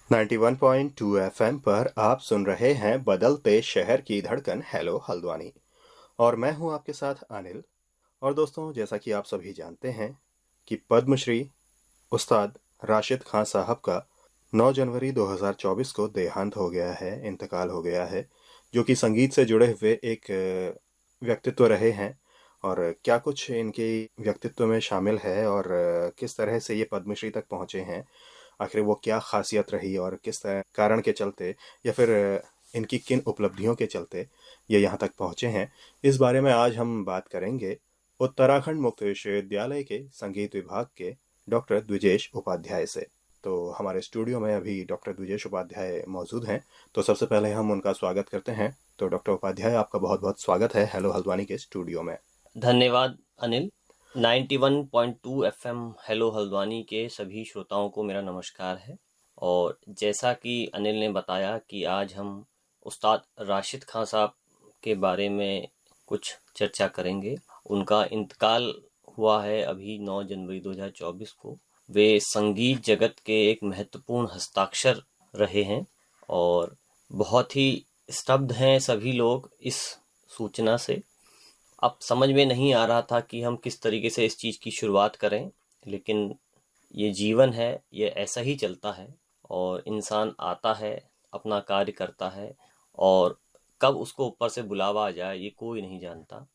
91.2 FM पर आप सुन रहे हैं बदलते शहर की धड़कन हेलो हल्द्वानी। और मैं हूं आपके साथ अनिल। और दोस्तों, जैसा कि आप सभी जानते हैं कि पद्मश्री उस्ताद राशिद खान साहब का 9 जनवरी 2024 को देहांत हो गया है, इंतकाल हो गया है, जो कि संगीत से जुड़े हुए एक व्यक्तित्व रहे हैं। और क्या कुछ इनके व्यक्तित्व में शामिल है और किस तरह से ये पद्मश्री तक पहुंचे हैं, आखिर वो क्या खासियत रही और किस तरह कारण के चलते या फिर इनकी किन उपलब्धियों के चलते ये यहाँ तक पहुँचे हैं, इस बारे में आज हम बात करेंगे उत्तराखंड मुक्त विश्वविद्यालय के संगीत विभाग के डॉक्टर द्विजेश उपाध्याय से। तो हमारे स्टूडियो में अभी डॉक्टर द्विजेश उपाध्याय मौजूद हैं। तो सबसे पहले हम उनका स्वागत करते हैं। तो डॉक्टर उपाध्याय, आपका बहुत बहुत स्वागत है हेलो हल्द्वानी के स्टूडियो में। धन्यवाद अनिल। 91.2 एफएम हेलो हल्द्वानी के सभी श्रोताओं को मेरा नमस्कार है। और जैसा कि अनिल ने बताया कि आज हम उस्ताद राशिद खान साहब के बारे में कुछ चर्चा करेंगे। उनका इंतकाल हुआ है अभी 9 जनवरी 2024 को। वे संगीत जगत के एक महत्वपूर्ण हस्ताक्षर रहे हैं और बहुत ही स्तब्ध हैं सभी लोग इस सूचना से। अब समझ में नहीं आ रहा था कि हम किस तरीके से इस चीज़ की शुरुआत करें, लेकिन ये जीवन है, ये ऐसा ही चलता है और इंसान आता है, अपना कार्य करता है और कब उसको ऊपर से बुलावा आ जाए ये कोई नहीं जानता।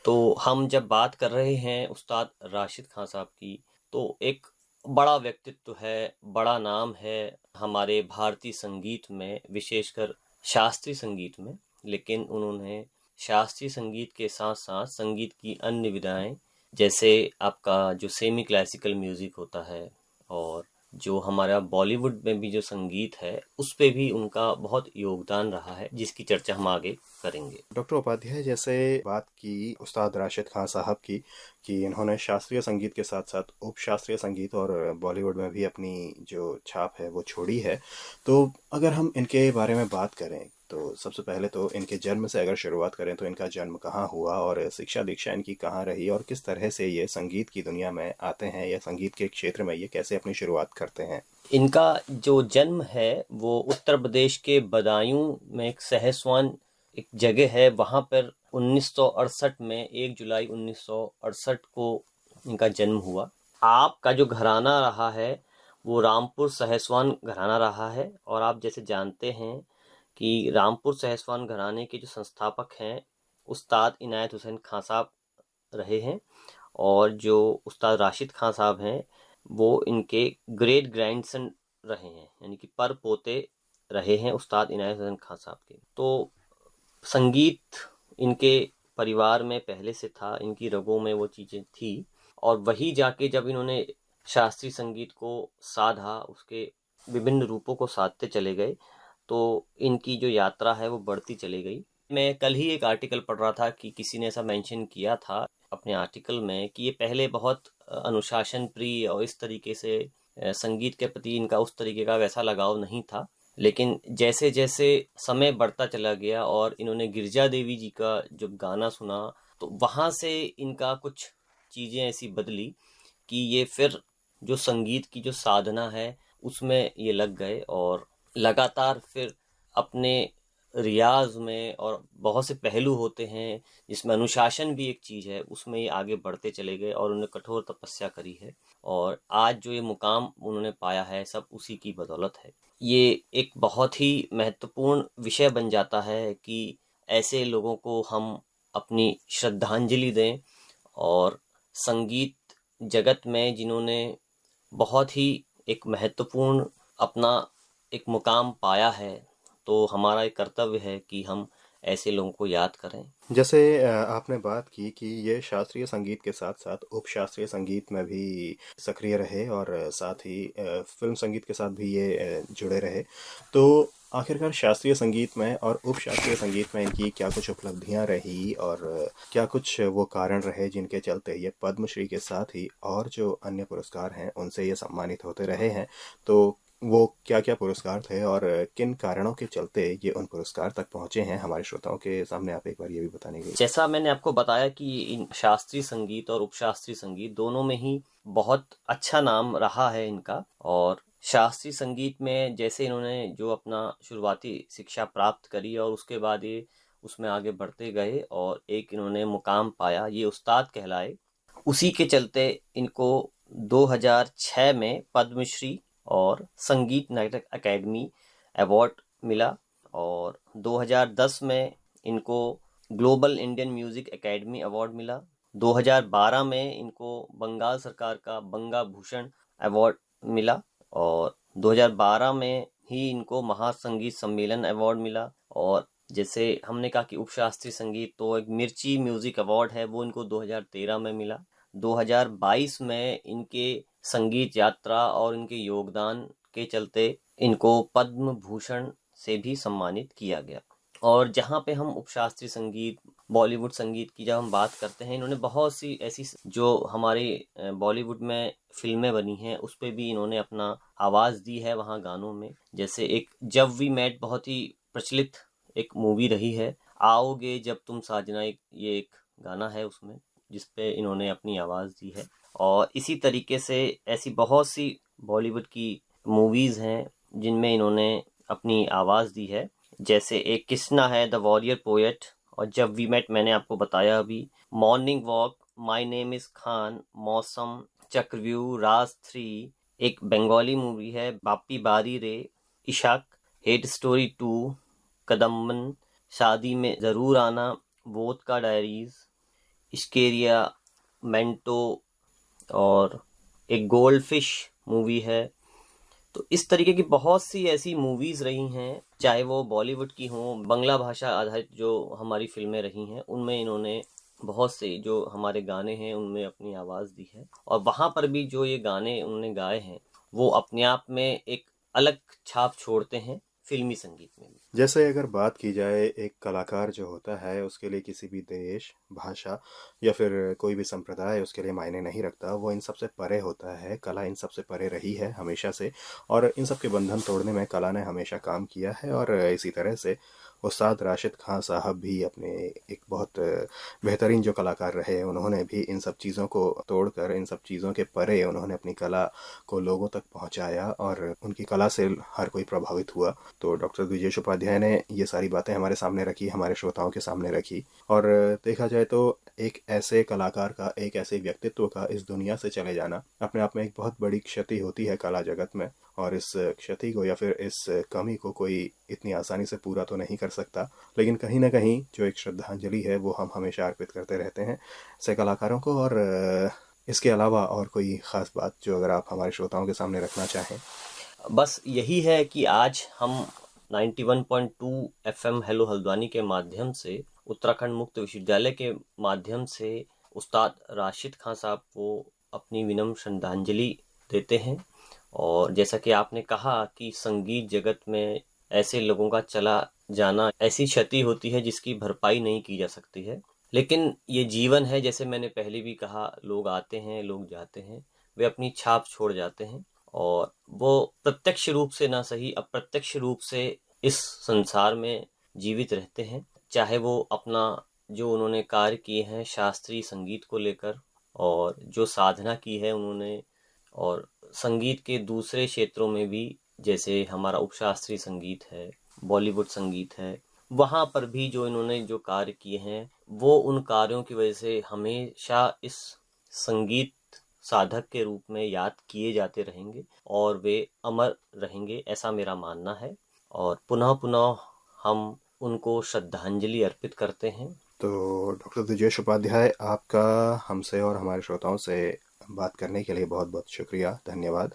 तो हम जब बात कर रहे हैं उस्ताद राशिद खान साहब की, तो एक बड़ा व्यक्तित्व है, बड़ा नाम है हमारे भारतीय संगीत में, विशेषकर शास्त्रीय संगीत में। लेकिन उन्होंने शास्त्रीय संगीत के साथ साथ संगीत की अन्य विधाएं, जैसे आपका जो सेमी क्लासिकल म्यूजिक होता है और जो हमारा बॉलीवुड में भी जो संगीत है, उस पे भी उनका बहुत योगदान रहा है, जिसकी चर्चा हम आगे करेंगे। डॉक्टर उपाध्याय, जैसे बात की उस्ताद राशिद खान साहब की कि इन्होंने शास्त्रीय संगीत के साथ साथ उपशास्त्रीय संगीत और बॉलीवुड में भी अपनी जो छाप है वो छोड़ी है। तो अगर हम इनके बारे में बात करें तो सबसे पहले तो इनके जन्म से अगर शुरुआत करें तो इनका जन्म कहाँ हुआ और शिक्षा दीक्षा इनकी कहाँ रही और किस तरह से ये संगीत की दुनिया में आते हैं या संगीत के क्षेत्र में ये कैसे अपनी शुरुआत करते हैं। इनका जो जन्म है वो उत्तर प्रदेश के बदायूं में एक सहसवान एक जगह है, वहाँ पर 1968 में 1 जुलाई 1968 को इनका जन्म हुआ। आपका जो घराना रहा है वो रामपुर सहसवान घराना रहा है। और आप जैसे जानते हैं कि रामपुर सहसवान घराने के जो संस्थापक हैं उस्ताद इनायत हुसैन खान साहब रहे हैं और जो उस्ताद राशिद खान साहब हैं वो इनके ग्रेट ग्रैंडसन रहे हैं, यानी कि पर पोते रहे हैं उस्ताद इनायत हुसैन खान साहब के। तो संगीत इनके परिवार में पहले से था, इनकी रगों में वो चीज़ें थी और वही जाके जब इन्होंने शास्त्रीय संगीत को साधा, उसके विभिन्न रूपों को साधते चले गए, तो इनकी जो यात्रा है वो बढ़ती चली गई। मैं कल ही एक आर्टिकल पढ़ रहा था कि किसी ने ऐसा मेंशन किया था अपने आर्टिकल में कि ये पहले बहुत अनुशासन प्रिय और इस तरीके से संगीत के प्रति इनका उस तरीके का वैसा लगाव नहीं था। लेकिन जैसे जैसे समय बढ़ता चला गया और इन्होंने गिरजा देवी जी का जब गाना सुना, तो वहाँ से इनका कुछ चीज़ें ऐसी बदली कि ये फिर जो संगीत की जो साधना है उसमें ये लग गए और लगातार फिर अपने रियाज में, और बहुत से पहलू होते हैं जिसमें अनुशासन भी एक चीज़ है, उसमें ये आगे बढ़ते चले गए और उन्होंने कठोर तपस्या करी है। और आज जो ये मुकाम उन्होंने पाया है सब उसी की बदौलत है। ये एक बहुत ही महत्वपूर्ण विषय बन जाता है कि ऐसे लोगों को हम अपनी श्रद्धांजलि दें और संगीत जगत में जिन्होंने बहुत ही एक महत्वपूर्ण अपना एक मुकाम पाया है, तो हमारा एक कर्तव्य है कि हम ऐसे लोगों को याद करें। जैसे आपने बात की कि ये शास्त्रीय संगीत के साथ साथ उपशास्त्रीय संगीत में भी सक्रिय रहे और साथ ही फिल्म संगीत के साथ भी ये जुड़े रहे। तो आखिरकार शास्त्रीय संगीत में और उपशास्त्रीय संगीत में इनकी क्या कुछ उपलब्धियां रही और क्या कुछ वो कारण रहे जिनके चलते ये पद्मश्री के साथ ही और जो अन्य पुरस्कार हैं उनसे ये सम्मानित होते रहे हैं। तो वो क्या क्या पुरस्कार थे और किन कारणों के चलते ये उन पुरस्कार तक पहुंचे हैं, हमारे श्रोताओं के सामने आप एक बार ये भी बताने की। जैसा मैंने आपको बताया कि इन शास्त्रीय संगीत और उपशास्त्रीय संगीत दोनों में ही बहुत अच्छा नाम रहा है इनका। और शास्त्रीय संगीत में जैसे इन्होंने जो अपना शुरुआती शिक्षा प्राप्त करी और उसके बाद ये उसमें आगे बढ़ते गए और एक इन्होंने मुकाम पाया, ये उस्ताद कहलाए। उसी के चलते इनको 2006 में पद्मश्री और संगीत नाटक अकेडमी अवार्ड मिला और 2010 में इनको global Indian music academy award मिला। 2012 में इनको बंगाल सरकार का बंगा भूषण अवार्ड मिला और 2012 में ही इनको महासंगीत सम्मेलन अवार्ड मिला। और जैसे हमने कहा कि उपशास्त्रीय संगीत, तो एक मिर्ची म्यूजिक अवार्ड है, वो इनको 2013 में मिला। 2022 में इनके संगीत यात्रा और इनके योगदान के चलते इनको पद्म भूषण से भी सम्मानित किया गया। और जहाँ पे हम उपशास्त्रीय संगीत, बॉलीवुड संगीत की जब हम बात करते हैं, इन्होंने बहुत सी ऐसी जो हमारे बॉलीवुड में फिल्में बनी हैं उस पे भी इन्होंने अपना आवाज़ दी है वहाँ गानों में। जैसे एक जब वी मेट बहुत ही प्रचलित एक मूवी रही है, आओगे जब तुम साजना, ये एक गाना है उसमें जिस पे इन्होंने अपनी आवाज़ दी है। और इसी तरीके से ऐसी बहुत सी बॉलीवुड की मूवीज़ हैं जिनमें इन्होंने अपनी आवाज़ दी है। जैसे एक किस्ना है, द वॉरियर पोएट, और जब वी मेट मैंने आपको बताया अभी, morning walk, my name is Khan, मौसम, चक्रव्यूह, राज 3, एक बंगाली मूवी है बाप्पी बारी रे, इशाक, हेट स्टोरी 2, कदम्बन, शादी में ज़रूर आना, वोट का डायरीज, इश्केरिया, मेंटो, और एक गोल्ड फिश मूवी है। तो इस तरीके की बहुत सी ऐसी मूवीज़ रही हैं, चाहे वो बॉलीवुड की हों, बांग्ला भाषा आधारित जो हमारी फिल्में रही हैं, उनमें इन्होंने बहुत से जो हमारे गाने हैं उनमें अपनी आवाज़ दी है। और वहाँ पर भी जो ये गाने उन्होंने गाए हैं वो अपने आप में एक अलग छाप छोड़ते हैं फिल्मी संगीत में भी। जैसे अगर बात की जाए, एक कलाकार जो होता है उसके लिए किसी भी देश, भाषा या फिर कोई भी संप्रदाय उसके लिए मायने नहीं रखता, वो इन सब से परे होता है। कला इन सब से परे रही है हमेशा से, और इन सब के बंधन तोड़ने में कला ने हमेशा काम किया है। और इसी तरह से उस्ताद राशिद खान साहब भी अपने एक बहुत बेहतरीन जो कलाकार रहे, उन्होंने भी इन सब चीज़ों को तोड़कर, इन सब चीज़ों के परे उन्होंने अपनी कला को लोगों तक पहुंचाया और उनकी कला से हर कोई प्रभावित हुआ। तो डॉक्टर द्विजेश उपाध्याय ने ये सारी बातें हमारे सामने रखी, हमारे श्रोताओं के सामने रखी। और देखा जाए तो एक ऐसे कलाकार का, एक ऐसे व्यक्तित्व का इस दुनिया से चले जाना अपने आप में एक बहुत बड़ी क्षति होती है कला जगत में। और इस क्षति को या फिर इस कमी को कोई इतनी आसानी से पूरा तो नहीं कर सकता, लेकिन कहीं ना कहीं जो एक श्रद्धांजलि है वो हम हमेशा अर्पित करते रहते हैं ऐसे कलाकारों को। और इसके अलावा और कोई ख़ास बात जो अगर आप हमारे श्रोताओं के सामने रखना चाहें? बस यही है कि आज हम 91.2 FM हेलो हल्द्वानी के माध्यम से, उत्तराखंड मुक्त विश्वविद्यालय के माध्यम से उस्ताद राशिद खान साहब को अपनी विनम्र श्रद्धांजलि देते हैं। और जैसा कि आपने कहा कि संगीत जगत में ऐसे लोगों का चला जाना ऐसी क्षति होती है जिसकी भरपाई नहीं की जा सकती है। लेकिन ये जीवन है, जैसे मैंने पहले भी कहा, लोग आते हैं, लोग जाते हैं, वे अपनी छाप छोड़ जाते हैं और वो प्रत्यक्ष रूप से ना सही, अप्रत्यक्ष रूप से इस संसार में जीवित रहते हैं। चाहे वो अपना जो उन्होंने कार्य किए हैं शास्त्रीय संगीत को लेकर, और जो साधना की है उन्होंने, और संगीत के दूसरे क्षेत्रों में भी, जैसे हमारा उपशास्त्रीय संगीत है, बॉलीवुड संगीत है, वहाँ पर भी जो इन्होंने जो कार्य किए हैं, वो उन कार्यों की वजह से हमेशा इस संगीत साधक के रूप में याद किए जाते रहेंगे और वे अमर रहेंगे, ऐसा मेरा मानना है। और पुनः पुनः हम उनको श्रद्धांजलि अर्पित करते हैं। तो डॉक्टर द्विजेश उपाध्याय, आपका हमसे और हमारे श्रोताओं से बात करने के लिए बहुत बहुत शुक्रिया, धन्यवाद।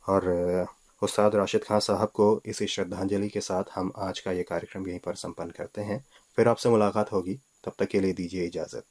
और उस्ताद राशिद खान साहब को इसी श्रद्धांजलि के साथ हम आज का ये कार्यक्रम यहीं पर संपन्न करते हैं। फिर आपसे मुलाकात होगी, तब तक के लिए दीजिए इजाज़त।